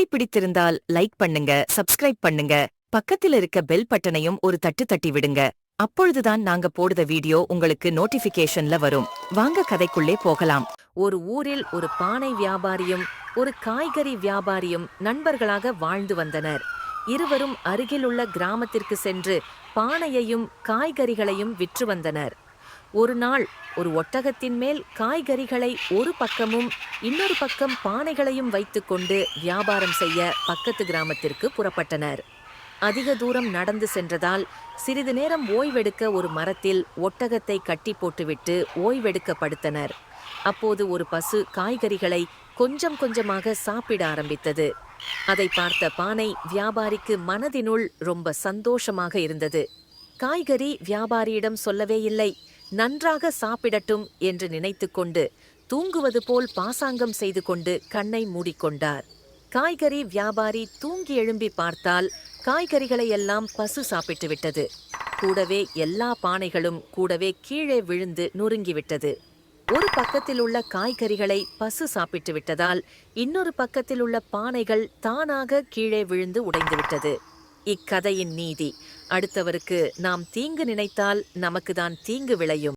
கதை பிடித்திருந்தால் லைக் பண்ணுங்க, சப்ஸ்கிரைப் பண்ணுங்க, பக்கத்துல இருக்க பெல் பட்டனையும் ஒரு தட்டு தட்டி விடுங்க. அப்பொழுதுதான் நாங்க போடுற வீடியோ உங்களுக்கு நோட்டிபிகேஷன்ல வரும். வாங்க கதைக்குள்ளே போகலாம். ஒரு ஊரில் ஒரு பானை வியாபாரியும் ஒரு காய்கறி வியாபாரியும் நண்பர்களாக வாழ்ந்து வந்தனர். இருவரும் அருகிலுள்ள கிராமத்திற்கு சென்று பானையையும் காய்கறிகளையும் விற்று வந்தனர். ஒரு நாள் ஒரு ஒட்டகத்தின் மேல் காய்கறிகளை ஒரு பக்கமும் இன்னொரு பக்கம் பானைகளையும் வைத்துக்கொண்டு வியாபாரம் செய்ய பக்கத்து கிராமத்திற்கு புறப்பட்டனர். அதிக தூரம் நடந்து சென்றதால் சிறிது நேரம் ஓய்வெடுக்க ஒரு மரத்தில் ஒட்டகத்தை கட்டி போட்டுவிட்டு ஓய்வெடுக்க படுத்தனர். அப்போது ஒரு பசு காய்கறிகளை கொஞ்சம் கொஞ்சமாக சாப்பிட ஆரம்பித்தது. அதை பார்த்த பானை வியாபாரிக்கு மனதினுள் ரொம்ப சந்தோஷமாக இருந்தது. காய்கறி வியாபாரியிடம் சொல்லவே இல்லை. நன்றாக சாப்பிடட்டும் என்று நினைத்துக்கொண்டு தூங்குவது போல் பாசாங்கம் செய்து கொண்டு கண்ணை மூடிக்கொண்டார். காய்கறி வியாபாரி தூங்கி எழும்பி பார்த்தால் காய்கறிகளை எல்லாம் பசு சாப்பிட்டு விட்டது. கூடவே எல்லா பானைகளும் கூடவே கீழே விழுந்து நொறுங்கிவிட்டது. ஒரு பக்கத்தில் உள்ள காய்கறிகளை பசு சாப்பிட்டு விட்டதால் இன்னொரு பக்கத்தில் உள்ள பானைகள் தானாக கீழே விழுந்து உடைந்துவிட்டது. இக்கதையின் நீதி: அடுத்தவருக்கு நாம் தீங்கு நினைத்தால் நமக்குதான் தீங்கு விளையும்.